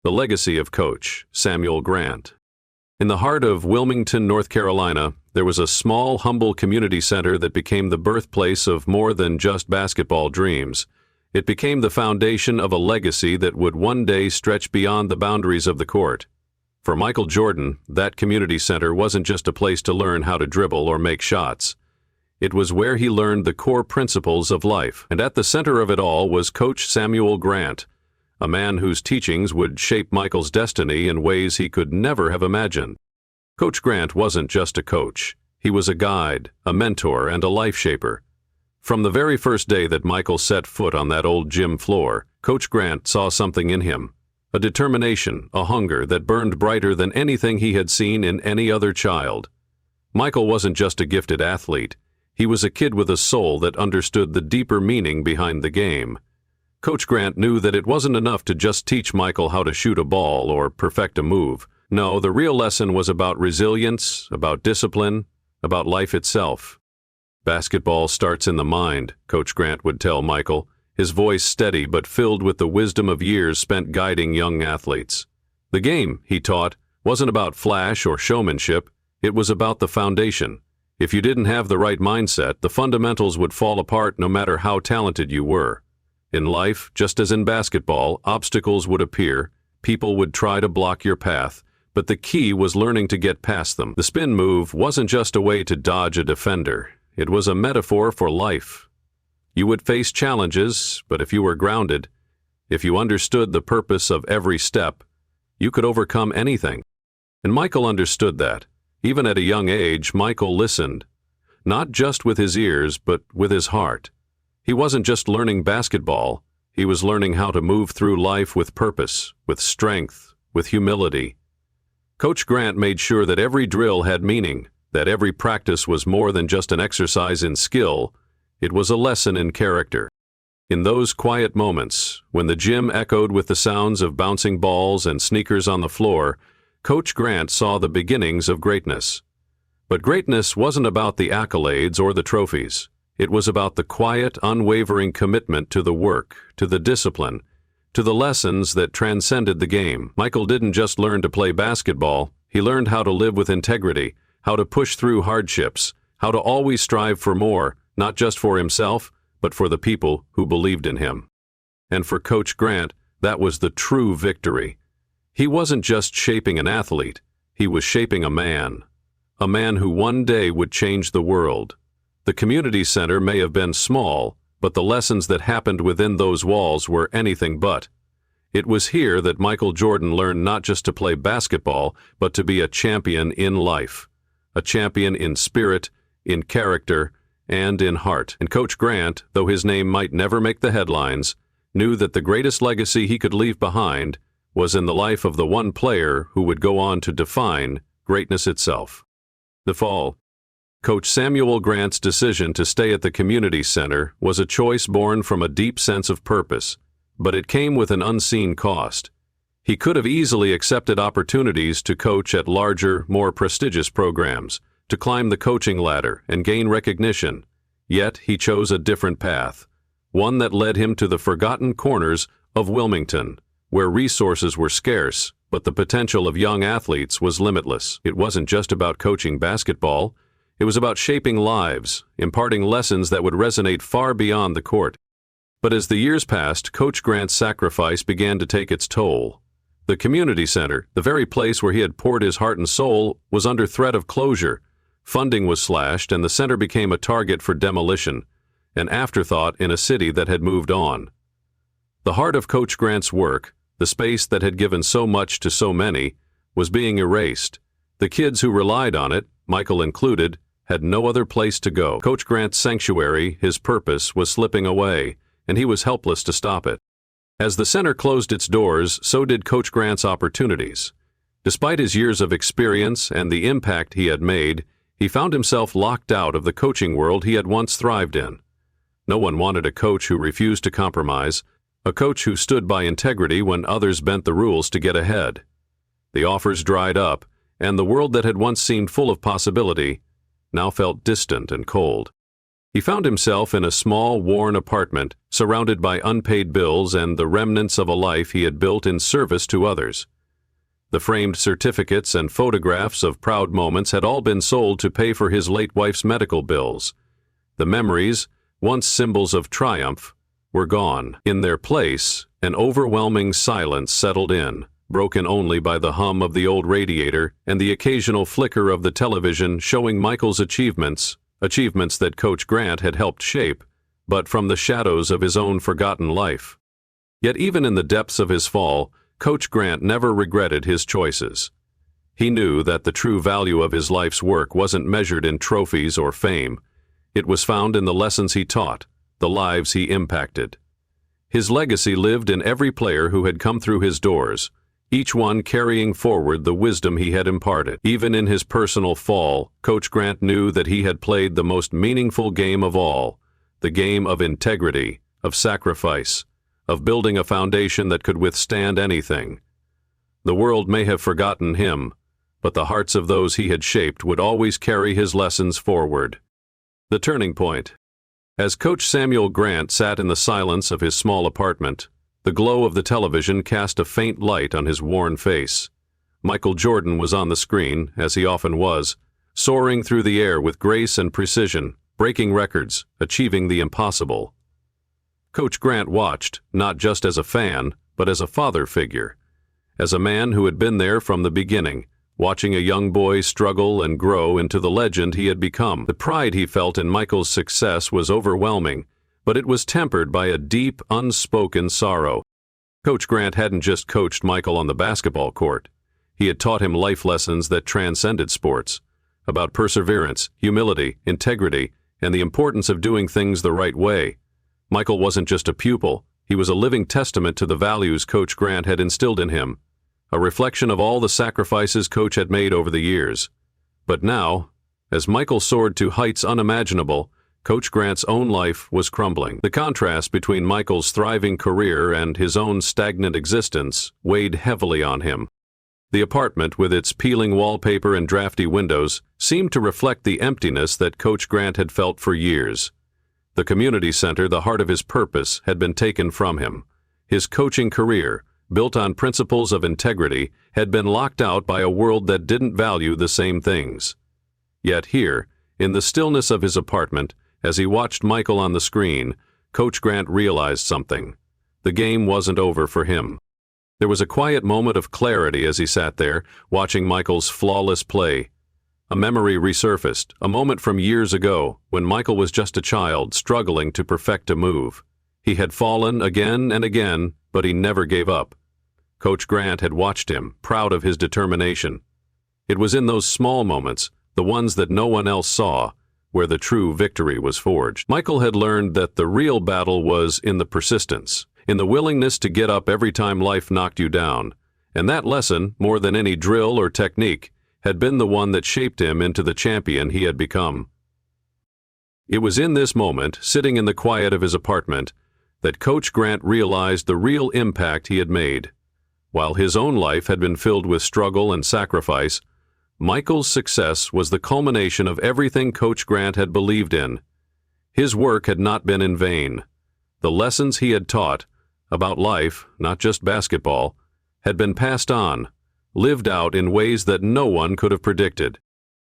The legacy of Coach Samuel Grant. In the heart of Wilmington, North Carolina, there was a small, humble community center that became the birthplace of more than just basketball dreams. It became the foundation of a legacy that would one day stretch beyond the boundaries of the court. For Michael Jordan, that community center wasn't just a place to learn how to dribble or make shots. It was where he learned the core principles of life, and at the center of it all was Coach Samuel Grant, a man whose teachings would shape Michael's destiny in ways he could never have imagined. Coach Grant wasn't just a coach. He was a guide, a mentor, and a life shaper. From the very first day that Michael set foot on that old gym floor, Coach Grant saw something in him, a determination, a hunger that burned brighter than anything he had seen in any other child. Michael wasn't just a gifted athlete. He was a kid with a soul that understood the deeper meaning behind the game. Coach Grant knew that it wasn't enough to just teach Michael how to shoot a ball or perfect a move. No, the real lesson was about resilience, about discipline, about life itself. Basketball starts in the mind, Coach Grant would tell Michael, his voice steady but filled with the wisdom of years spent guiding young athletes. The game, he taught, wasn't about flash or showmanship. It was about the foundation. If you didn't have the right mindset, the fundamentals would fall apart no matter how talented you were. In life, just as in basketball, obstacles would appear, people would try to block your path, but the key was learning to get past them. The spin move wasn't just a way to dodge a defender. It was a metaphor for life. You would face challenges, but if you were grounded, if you understood the purpose of every step, you could overcome anything. And Michael understood that. Even at a young age, Michael listened, not just with his ears, but with his heart. He wasn't just learning basketball, he was learning how to move through life with purpose, with strength, with humility. Coach Grant made sure that every drill had meaning, that every practice was more than just an exercise in skill, it was a lesson in character. In those quiet moments, when the gym echoed with the sounds of bouncing balls and sneakers on the floor, Coach Grant saw the beginnings of greatness. But greatness wasn't about the accolades or the trophies. It was about the quiet, unwavering commitment to the work, to the discipline, to the lessons that transcended the game. Michael didn't just learn to play basketball, he learned how to live with integrity, how to push through hardships, how to always strive for more, not just for himself, but for the people who believed in him. And for Coach Grant, that was the true victory. He wasn't just shaping an athlete, he was shaping a man who one day would change the world. The community center may have been small, but the lessons that happened within those walls were anything but. It was here that Michael Jordan learned not just to play basketball, but to be a champion in life. A champion in spirit, in character, and in heart. And Coach Grant, though his name might never make the headlines, knew that the greatest legacy he could leave behind was in the life of the one player who would go on to define greatness itself. The fall. Coach Samuel Grant's decision to stay at the community center was a choice born from a deep sense of purpose, but it came with an unseen cost. He could have easily accepted opportunities to coach at larger, more prestigious programs, to climb the coaching ladder and gain recognition. Yet he chose a different path, one that led him to the forgotten corners of Wilmington, where resources were scarce, but the potential of young athletes was limitless. It wasn't just about coaching basketball. It was about shaping lives, imparting lessons that would resonate far beyond the court. But as the years passed, Coach Grant's sacrifice began to take its toll. The community center, the very place where he had poured his heart and soul, was under threat of closure. Funding was slashed, and the center became a target for demolition, an afterthought in a city that had moved on. The heart of Coach Grant's work, the space that had given so much to so many, was being erased. The kids who relied on it, Michael included, had no other place to go. Coach Grant's sanctuary, his purpose, was slipping away, and he was helpless to stop it. As the center closed its doors, so did Coach Grant's opportunities. Despite his years of experience and the impact he had made, he found himself locked out of the coaching world he had once thrived in. No one wanted a coach who refused to compromise, a coach who stood by integrity when others bent the rules to get ahead. The offers dried up, and the world that had once seemed full of possibility now felt distant and cold. He found himself in a small, worn apartment, surrounded by unpaid bills and the remnants of a life he had built in service to others. The framed certificates and photographs of proud moments had all been sold to pay for his late wife's medical bills. The memories, once symbols of triumph, were gone. In their place, an overwhelming silence settled in, broken only by the hum of the old radiator and the occasional flicker of the television showing Michael's achievements that Coach Grant had helped shape, but from the shadows of his own forgotten life. Yet even in the depths of his fall, Coach Grant never regretted his choices. He knew that the true value of his life's work wasn't measured in trophies or fame. It was found in the lessons he taught, the lives he impacted. His legacy lived in every player who had come through his doors, each one carrying forward the wisdom he had imparted. Even in his personal fall, Coach Grant knew that he had played the most meaningful game of all, the game of integrity, of sacrifice, of building a foundation that could withstand anything. The world may have forgotten him, but the hearts of those he had shaped would always carry his lessons forward. The turning point. As Coach Samuel Grant sat in the silence of his small apartment, the glow of the television cast a faint light on his worn face. Michael Jordan was on the screen, as he often was, soaring through the air with grace and precision, breaking records, achieving the impossible. Coach Grant watched, not just as a fan, but as a father figure, as a man who had been there from the beginning, watching a young boy struggle and grow into the legend he had become. The pride he felt in Michael's success was overwhelming, but it was tempered by a deep, unspoken sorrow. Coach Grant hadn't just coached Michael on the basketball court. He had taught him life lessons that transcended sports, about perseverance, humility, integrity, and the importance of doing things the right way. Michael wasn't just a pupil, he was a living testament to the values Coach Grant had instilled in him, a reflection of all the sacrifices Coach had made over the years. But now, as Michael soared to heights unimaginable, Coach Grant's own life was crumbling. The contrast between Michael's thriving career and his own stagnant existence weighed heavily on him. The apartment, with its peeling wallpaper and drafty windows, seemed to reflect the emptiness that Coach Grant had felt for years. The community center, the heart of his purpose, had been taken from him. His coaching career, built on principles of integrity, had been locked out by a world that didn't value the same things. Yet here, in the stillness of his apartment, as he watched Michael on the screen, Coach Grant realized something. The game wasn't over for him. There was a quiet moment of clarity as he sat there, watching Michael's flawless play. A memory resurfaced, a moment from years ago, when Michael was just a child, struggling to perfect a move. He had fallen again and again, but he never gave up. Coach Grant had watched him, proud of his determination. It was in those small moments, the ones that no one else saw, where the true victory was forged. Michael had learned that the real battle was in the persistence, in the willingness to get up every time life knocked you down. And that lesson, more than any drill or technique, had been the one that shaped him into the champion he had become. It was in this moment, sitting in the quiet of his apartment, that Coach Grant realized the real impact he had made. While his own life had been filled with struggle and sacrifice, Michael's success was the culmination of everything Coach Grant had believed in. His work had not been in vain. The lessons he had taught, about life, not just basketball, had been passed on, lived out in ways that no one could have predicted.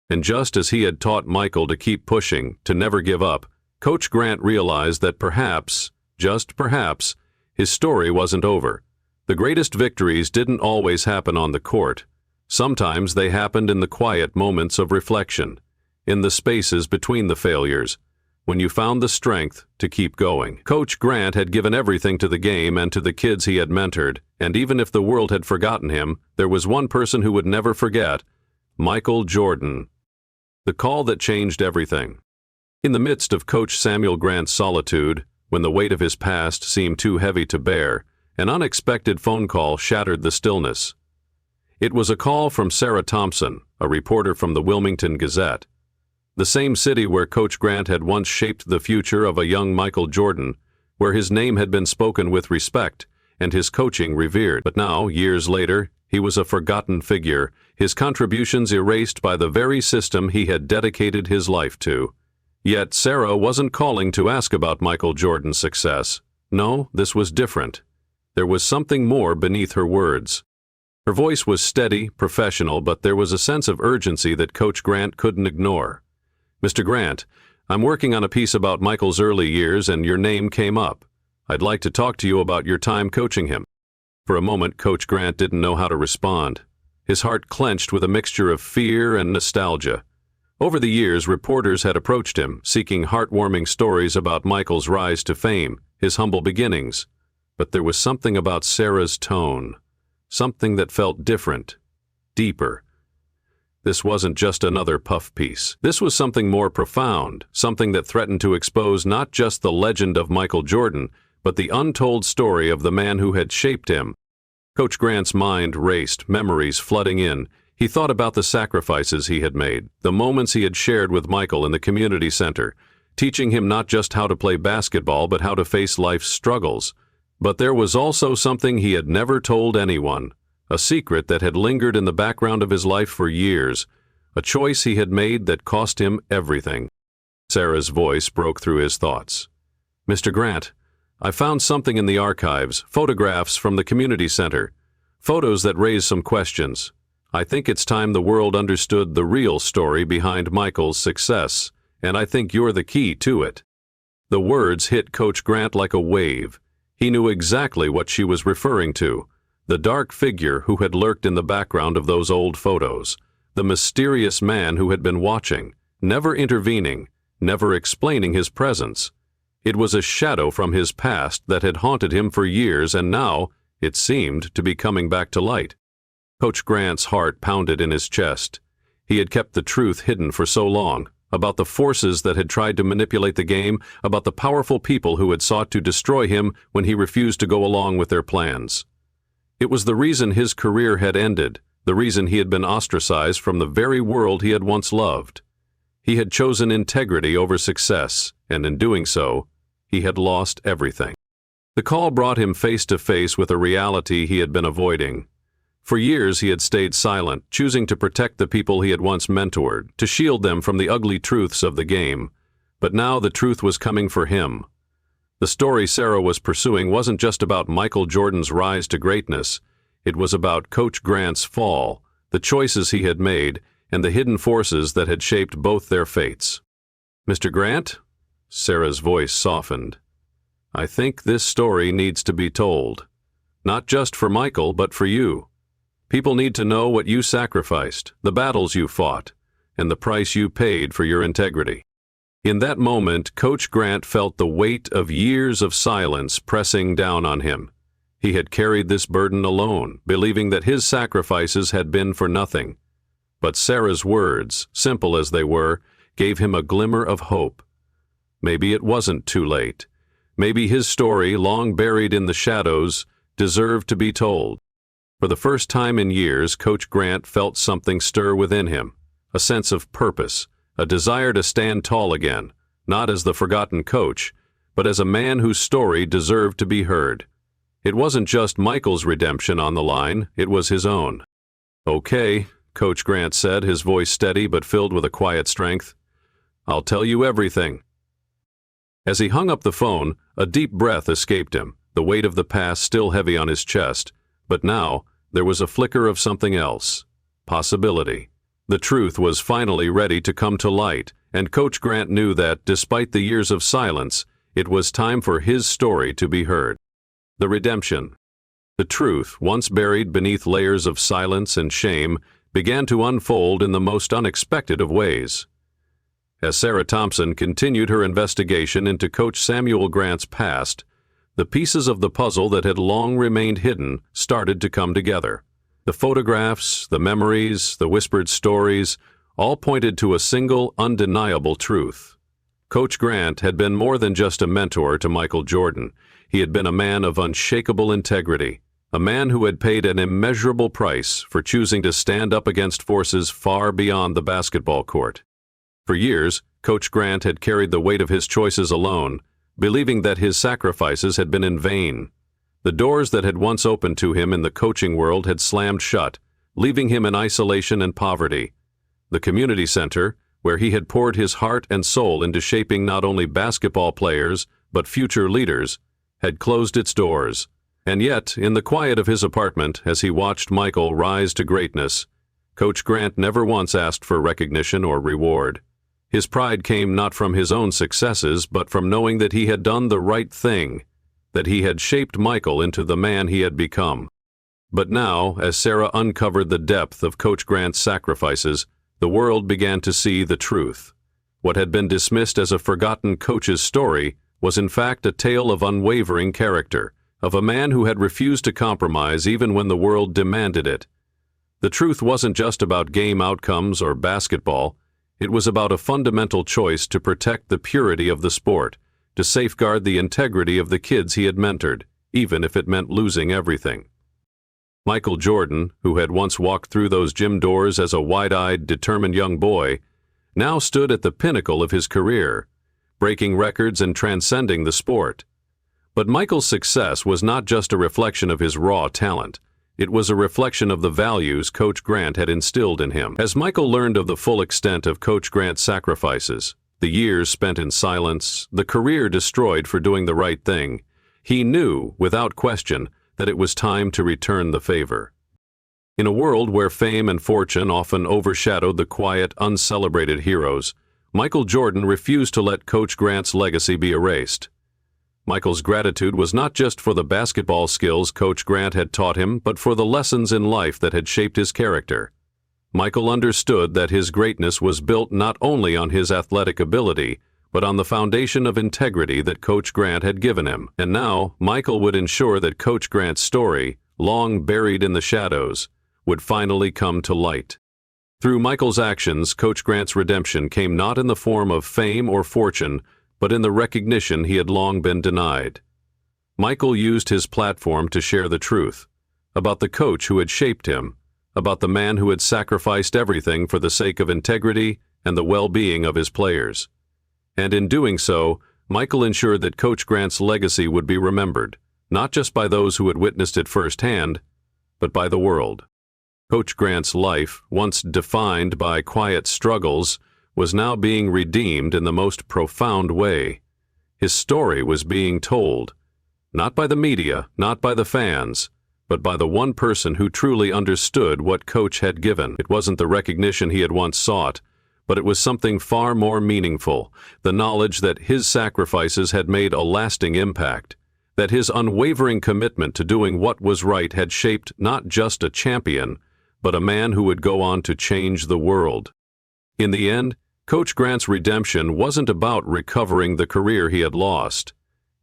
And just as he had taught Michael to keep pushing, to never give up, Coach Grant realized that perhaps, just perhaps, his story wasn't over. The greatest victories didn't always happen on the court. Sometimes they happened in the quiet moments of reflection, in the spaces between the failures, when you found the strength to keep going. Coach Grant had given everything to the game and to the kids he had mentored, and even if the world had forgotten him, there was one person who would never forget: Michael Jordan. The call that changed everything. In the midst of Coach Samuel Grant's solitude, when the weight of his past seemed too heavy to bear, an unexpected phone call shattered the stillness. It was a call from Sarah Thompson, a reporter from the Wilmington Gazette. The same city where Coach Grant had once shaped the future of a young Michael Jordan, where his name had been spoken with respect and his coaching revered. But now, years later, he was a forgotten figure, his contributions erased by the very system he had dedicated his life to. Yet Sarah wasn't calling to ask about Michael Jordan's success. No, this was different. There was something more beneath her words. Her voice was steady, professional, but there was a sense of urgency that Coach Grant couldn't ignore. "Mr. Grant, I'm working on a piece about Michael's early years and your name came up. I'd like to talk to you about your time coaching him." For a moment, Coach Grant didn't know how to respond. His heart clenched with a mixture of fear and nostalgia. Over the years, reporters had approached him, seeking heartwarming stories about Michael's rise to fame, his humble beginnings. But there was something about Sarah's tone, something that felt different, deeper. This wasn't just another puff piece. This was something more profound, something that threatened to expose not just the legend of Michael Jordan, but the untold story of the man who had shaped him. Coach Grant's mind raced, memories flooding in. He thought about the sacrifices he had made, the moments he had shared with Michael in the community center, teaching him not just how to play basketball, but how to face life's struggles. But there was also something he had never told anyone, a secret that had lingered in the background of his life for years, a choice he had made that cost him everything. Sarah's voice broke through his thoughts. "Mr. Grant, I found something in the archives, photographs from the community center, photos that raise some questions. I think it's time the world understood the real story behind Michael's success, and I think you're the key to it." The words hit Coach Grant like a wave. He knew exactly what she was referring to, the dark figure who had lurked in the background of those old photos, the mysterious man who had been watching, never intervening, never explaining his presence. It was a shadow from his past that had haunted him for years, and now it seemed to be coming back to light. Coach Grant's heart pounded in his chest. He had kept the truth hidden for so long, about the forces that had tried to manipulate the game, about the powerful people who had sought to destroy him when he refused to go along with their plans. It was the reason his career had ended, the reason he had been ostracized from the very world he had once loved. He had chosen integrity over success, and in doing so, he had lost everything. The call brought him face to face with a reality he had been avoiding. For years he had stayed silent, choosing to protect the people he had once mentored, to shield them from the ugly truths of the game. But now the truth was coming for him. The story Sarah was pursuing wasn't just about Michael Jordan's rise to greatness. It was about Coach Grant's fall, the choices he had made, and the hidden forces that had shaped both their fates. "Mr. Grant?" Sarah's voice softened. "I think this story needs to be told. Not just for Michael, but for you. People need to know what you sacrificed, the battles you fought, and the price you paid for your integrity." In that moment, Coach Grant felt the weight of years of silence pressing down on him. He had carried this burden alone, believing that his sacrifices had been for nothing. But Sarah's words, simple as they were, gave him a glimmer of hope. Maybe it wasn't too late. Maybe his story, long buried in the shadows, deserved to be told. For the first time in years, Coach Grant felt something stir within him, a sense of purpose, a desire to stand tall again, not as the forgotten coach, but as a man whose story deserved to be heard. It wasn't just Michael's redemption on the line, it was his own. "Okay," Coach Grant said, his voice steady but filled with a quiet strength. "I'll tell you everything." As he hung up the phone, a deep breath escaped him, the weight of the past still heavy on his chest. But now, there was a flicker of something else. Possibility. The truth was finally ready to come to light, and Coach Grant knew that, despite the years of silence, it was time for his story to be heard. The redemption. The truth, once buried beneath layers of silence and shame, began to unfold in the most unexpected of ways. As Sarah Thompson continued her investigation into Coach Samuel Grant's past, the pieces of the puzzle that had long remained hidden started to come together. The photographs, the memories, the whispered stories, all pointed to a single, undeniable truth. Coach Grant had been more than just a mentor to Michael Jordan. He had been a man of unshakable integrity, a man who had paid an immeasurable price for choosing to stand up against forces far beyond the basketball court. For years, Coach Grant had carried the weight of his choices alone, believing that his sacrifices had been in vain. The doors that had once opened to him in the coaching world had slammed shut, leaving him in isolation and poverty. The community center, where he had poured his heart and soul into shaping not only basketball players, but future leaders, had closed its doors. And yet, in the quiet of his apartment, as he watched Michael rise to greatness, Coach Grant never once asked for recognition or reward. His pride came not from his own successes, but from knowing that he had done the right thing, that he had shaped Michael into the man he had become. But now, as Sarah uncovered the depth of Coach Grant's sacrifices, the world began to see the truth. What had been dismissed as a forgotten coach's story was in fact a tale of unwavering character, of a man who had refused to compromise even when the world demanded it. The truth wasn't just about game outcomes or basketball. It was about a fundamental choice to protect the purity of the sport, to safeguard the integrity of the kids he had mentored, even if it meant losing everything. Michael Jordan, who had once walked through those gym doors as a wide-eyed, determined young boy, now stood at the pinnacle of his career, breaking records and transcending the sport. But Michael's success was not just a reflection of his raw talent. It was a reflection of the values Coach Grant had instilled in him. As Michael learned of the full extent of Coach Grant's sacrifices, the years spent in silence, the career destroyed for doing the right thing, he knew, without question, that it was time to return the favor. In a world where fame and fortune often overshadowed the quiet, uncelebrated heroes, Michael Jordan refused to let Coach Grant's legacy be erased. Michael's gratitude was not just for the basketball skills Coach Grant had taught him, but for the lessons in life that had shaped his character. Michael understood that his greatness was built not only on his athletic ability, but on the foundation of integrity that Coach Grant had given him. And now, Michael would ensure that Coach Grant's story, long buried in the shadows, would finally come to light. Through Michael's actions, Coach Grant's redemption came not in the form of fame or fortune, but in the recognition he had long been denied. Michael used his platform to share the truth about the coach who had shaped him, about the man who had sacrificed everything for the sake of integrity and the well-being of his players. And in doing so, Michael ensured that Coach Grant's legacy would be remembered, not just by those who had witnessed it firsthand, but by the world. Coach Grant's life, once defined by quiet struggles, was now being redeemed in the most profound way. His story was being told, not by the media, not by the fans, but by the one person who truly understood what Coach had given. It wasn't the recognition he had once sought, but it was something far more meaningful, the knowledge that his sacrifices had made a lasting impact, that his unwavering commitment to doing what was right had shaped not just a champion, but a man who would go on to change the world. In the end, Coach Grant's redemption wasn't about recovering the career he had lost.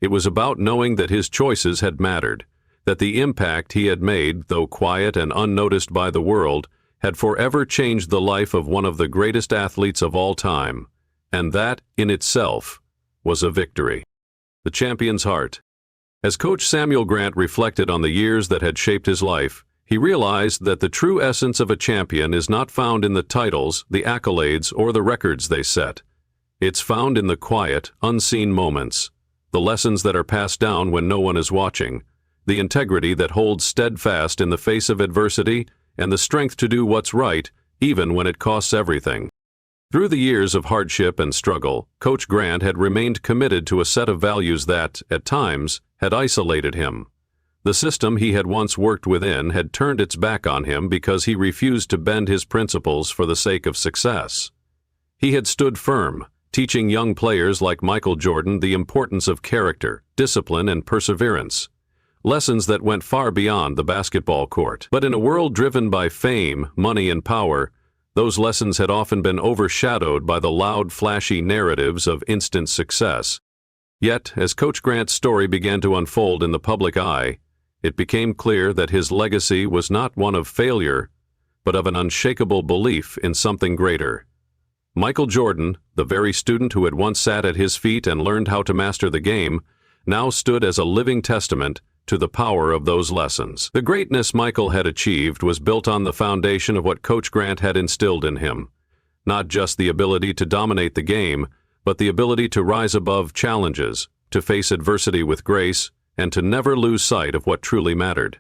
It was about knowing that his choices had mattered, that the impact he had made, though quiet and unnoticed by the world, had forever changed the life of one of the greatest athletes of all time, and that, in itself, was a victory. The champion's heart. As Coach Samuel Grant reflected on the years that had shaped his life, he realized that the true essence of a champion is not found in the titles, the accolades, or the records they set. It's found in the quiet, unseen moments, the lessons that are passed down when no one is watching, the integrity that holds steadfast in the face of adversity, and the strength to do what's right, even when it costs everything. Through the years of hardship and struggle, Coach Grant had remained committed to a set of values that, at times, had isolated him. The system he had once worked within had turned its back on him because he refused to bend his principles for the sake of success. He had stood firm, teaching young players like Michael Jordan the importance of character, discipline, and perseverance, lessons that went far beyond the basketball court. But in a world driven by fame, money, and power, those lessons had often been overshadowed by the loud, flashy narratives of instant success. Yet, as Coach Grant's story began to unfold in the public eye, it became clear that his legacy was not one of failure, but of an unshakable belief in something greater. Michael Jordan, the very student who had once sat at his feet and learned how to master the game, now stood as a living testament to the power of those lessons. The greatness Michael had achieved was built on the foundation of what Coach Grant had instilled in him, not just the ability to dominate the game, but the ability to rise above challenges, to face adversity with grace, and to never lose sight of what truly mattered.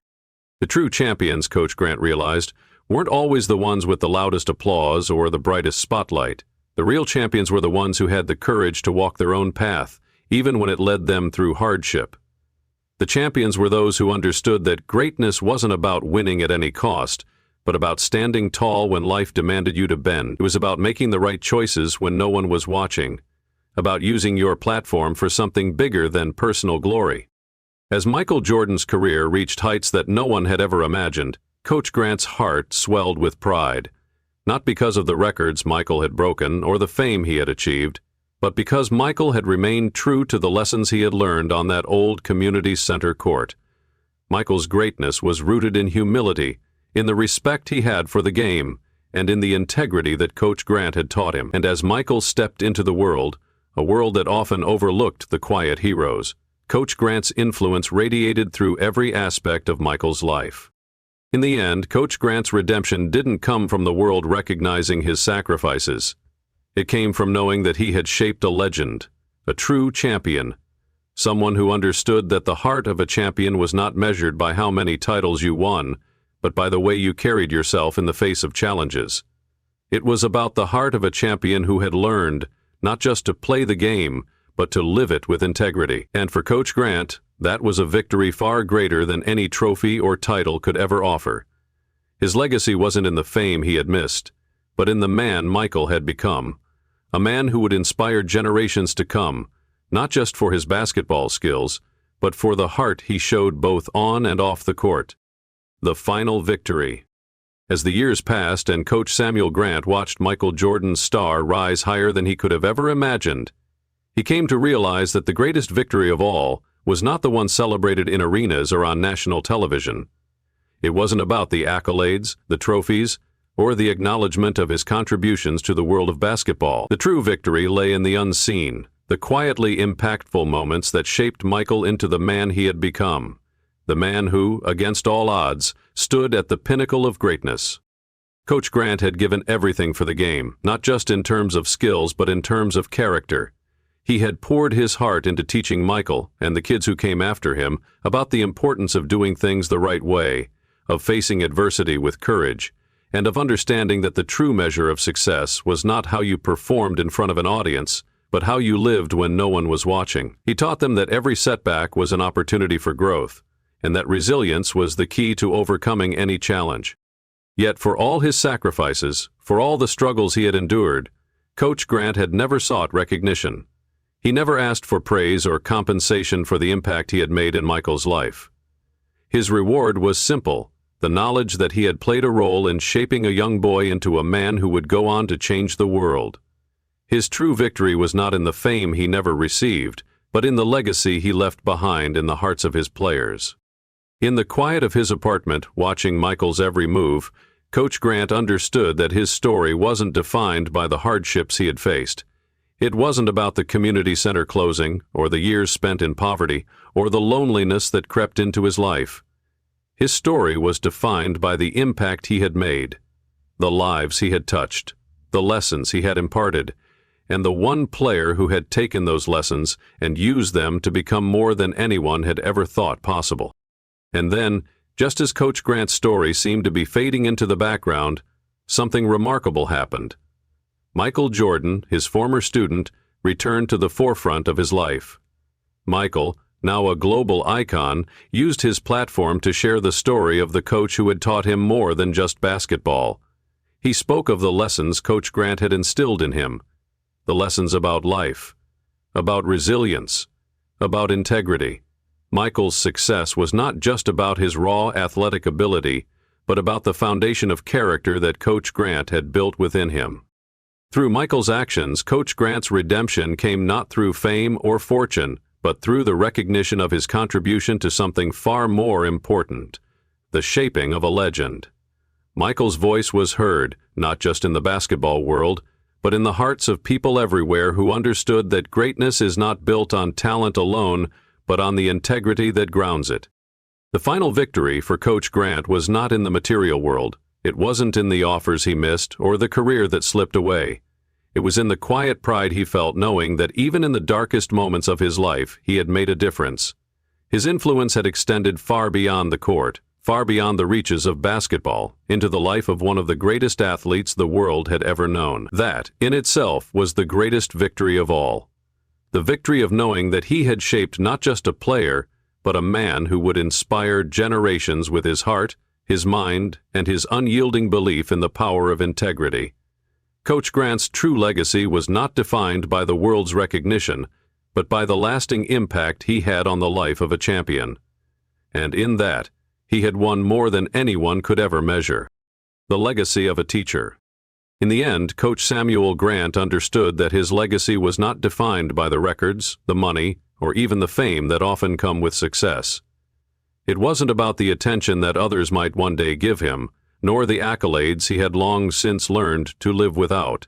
The true champions, Coach Grant realized, weren't always the ones with the loudest applause or the brightest spotlight. The real champions were the ones who had the courage to walk their own path, even when it led them through hardship. The champions were those who understood that greatness wasn't about winning at any cost, but about standing tall when life demanded you to bend. It was about making the right choices when no one was watching, about using your platform for something bigger than personal glory. As Michael Jordan's career reached heights that no one had ever imagined, Coach Grant's heart swelled with pride, not because of the records Michael had broken or the fame he had achieved, but because Michael had remained true to the lessons he had learned on that old community center court. Michael's greatness was rooted in humility, in the respect he had for the game, and in the integrity that Coach Grant had taught him. And as Michael stepped into the world, a world that often overlooked the quiet heroes, Coach Grant's influence radiated through every aspect of Michael's life. In the end, Coach Grant's redemption didn't come from the world recognizing his sacrifices. It came from knowing that he had shaped a legend, a true champion, someone who understood that the heart of a champion was not measured by how many titles you won, but by the way you carried yourself in the face of challenges. It was about the heart of a champion who had learned not just to play the game, but to live it with integrity. And for Coach Grant, that was a victory far greater than any trophy or title could ever offer. His legacy wasn't in the fame he had missed, but in the man Michael had become, a man who would inspire generations to come, not just for his basketball skills, but for the heart he showed both on and off the court. The final victory. As the years passed and Coach Samuel Grant watched Michael Jordan's star rise higher than he could have ever imagined, he came to realize that the greatest victory of all was not the one celebrated in arenas or on national television. It wasn't about the accolades, the trophies, or the acknowledgement of his contributions to the world of basketball. The true victory lay in the unseen, the quietly impactful moments that shaped Michael into the man he had become, the man who, against all odds, stood at the pinnacle of greatness. Coach Grant had given everything for the game, not just in terms of skills, but in terms of character. He had poured his heart into teaching Michael and the kids who came after him about the importance of doing things the right way, of facing adversity with courage, and of understanding that the true measure of success was not how you performed in front of an audience, but how you lived when no one was watching. He taught them that every setback was an opportunity for growth, and that resilience was the key to overcoming any challenge. Yet for all his sacrifices, for all the struggles he had endured, Coach Grant had never sought recognition. He never asked for praise or compensation for the impact he had made in Michael's life. His reward was simple, the knowledge that he had played a role in shaping a young boy into a man who would go on to change the world. His true victory was not in the fame he never received, but in the legacy he left behind in the hearts of his players. In the quiet of his apartment, watching Michael's every move, Coach Grant understood that his story wasn't defined by the hardships he had faced. It wasn't about the community center closing, or the years spent in poverty, or the loneliness that crept into his life. His story was defined by the impact he had made, the lives he had touched, the lessons he had imparted, and the one player who had taken those lessons and used them to become more than anyone had ever thought possible. And then, just as Coach Grant's story seemed to be fading into the background, something remarkable happened. Michael Jordan, his former student, returned to the forefront of his life. Michael, now a global icon, used his platform to share the story of the coach who had taught him more than just basketball. He spoke of the lessons Coach Grant had instilled in him, the lessons about life, about resilience, about integrity. Michael's success was not just about his raw athletic ability, but about the foundation of character that Coach Grant had built within him. Through Michael's actions, Coach Grant's redemption came not through fame or fortune, but through the recognition of his contribution to something far more important, the shaping of a legend. Michael's voice was heard, not just in the basketball world, but in the hearts of people everywhere who understood that greatness is not built on talent alone, but on the integrity that grounds it. The final victory for Coach Grant was not in the material world. It wasn't in the offers he missed or the career that slipped away. It was in the quiet pride he felt knowing that even in the darkest moments of his life, he had made a difference. His influence had extended far beyond the court, far beyond the reaches of basketball, into the life of one of the greatest athletes the world had ever known. That, in itself, was the greatest victory of all. The victory of knowing that he had shaped not just a player, but a man who would inspire generations with his heart, his mind, and his unyielding belief in the power of integrity. Coach Grant's true legacy was not defined by the world's recognition, but by the lasting impact he had on the life of a champion. And in that, he had won more than anyone could ever measure. The legacy of a teacher. In the end, Coach Samuel Grant understood that his legacy was not defined by the records, the money, or even the fame that often come with success. It wasn't about the attention that others might one day give him, nor the accolades he had long since learned to live without.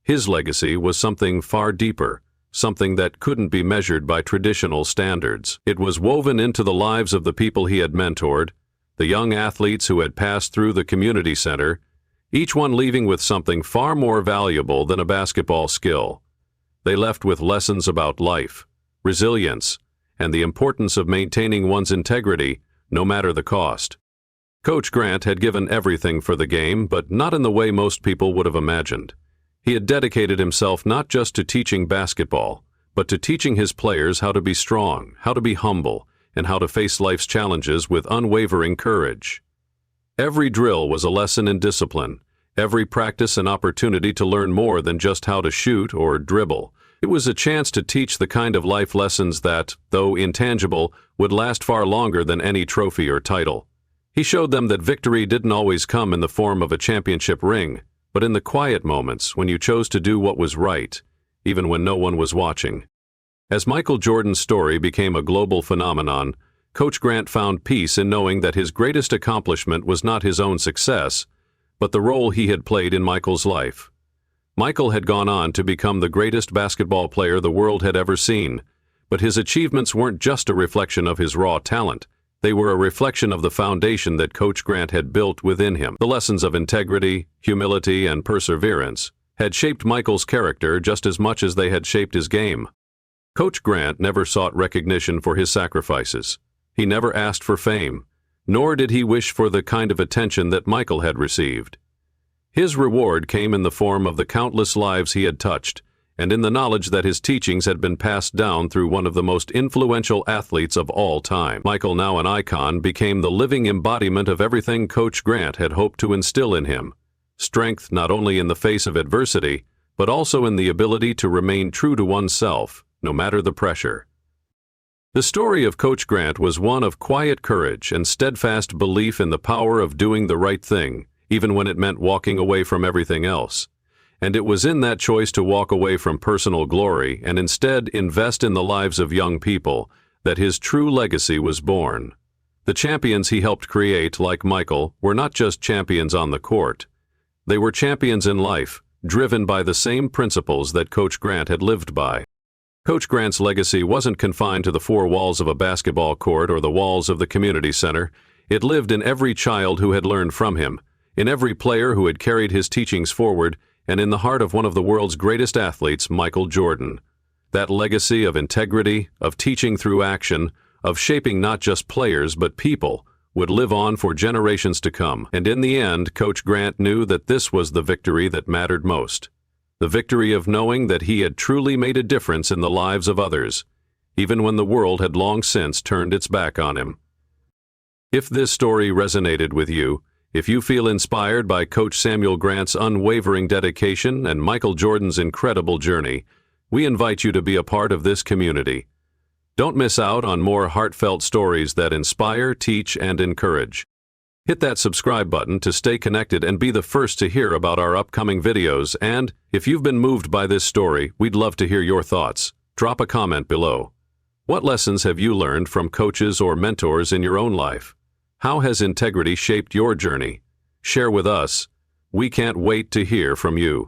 His legacy was something far deeper, something that couldn't be measured by traditional standards. It was woven into the lives of the people he had mentored, the young athletes who had passed through the community center, each one leaving with something far more valuable than a basketball skill. They left with lessons about life, resilience, and the importance of maintaining one's integrity, no matter the cost. Coach Grant had given everything for the game, but not in the way most people would have imagined. He had dedicated himself not just to teaching basketball, but to teaching his players how to be strong, how to be humble, and how to face life's challenges with unwavering courage. Every drill was a lesson in discipline, every practice an opportunity to learn more than just how to shoot or dribble. It was a chance to teach the kind of life lessons that, though intangible, would last far longer than any trophy or title. He showed them that victory didn't always come in the form of a championship ring, but in the quiet moments when you chose to do what was right, even when no one was watching. As Michael Jordan's story became a global phenomenon, Coach Grant found peace in knowing that his greatest accomplishment was not his own success, but the role he had played in Michael's life. Michael had gone on to become the greatest basketball player the world had ever seen, but his achievements weren't just a reflection of his raw talent. They were a reflection of the foundation that Coach Grant had built within him. The lessons of integrity, humility, and perseverance had shaped Michael's character just as much as they had shaped his game. Coach Grant never sought recognition for his sacrifices. He never asked for fame, nor did he wish for the kind of attention that Michael had received. His reward came in the form of the countless lives he had touched, and in the knowledge that his teachings had been passed down through one of the most influential athletes of all time. Michael, now an icon, became the living embodiment of everything Coach Grant had hoped to instill in him. Strength not only in the face of adversity, but also in the ability to remain true to oneself, no matter the pressure. The story of Coach Grant was one of quiet courage and steadfast belief in the power of doing the right thing, even when it meant walking away from everything else. And it was in that choice to walk away from personal glory and instead invest in the lives of young people that his true legacy was born. The champions he helped create, like Michael, were not just champions on the court. They were champions in life, driven by the same principles that Coach Grant had lived by. Coach Grant's legacy wasn't confined to the four walls of a basketball court or the walls of the community center. It lived in every child who had learned from him, in every player who had carried his teachings forward, and in the heart of one of the world's greatest athletes, Michael Jordan. That legacy of integrity, of teaching through action, of shaping not just players but people, would live on for generations to come. And in the end, Coach Grant knew that this was the victory that mattered most. The victory of knowing that he had truly made a difference in the lives of others, even when the world had long since turned its back on him. If this story resonated with you, if you feel inspired by Coach Samuel Grant's unwavering dedication and Michael Jordan's incredible journey, we invite you to be a part of this community. Don't miss out on more heartfelt stories that inspire, teach, and encourage. Hit that subscribe button to stay connected and be the first to hear about our upcoming videos. And if you've been moved by this story, we'd love to hear your thoughts. Drop a comment below. What lessons have you learned from coaches or mentors in your own life? How has integrity shaped your journey? Share with us. We can't wait to hear from you.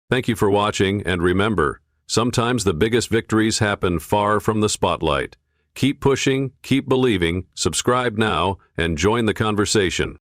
Thank you for watching, and remember, sometimes the biggest victories happen far from the spotlight. Keep pushing, keep believing, subscribe now, and join the conversation.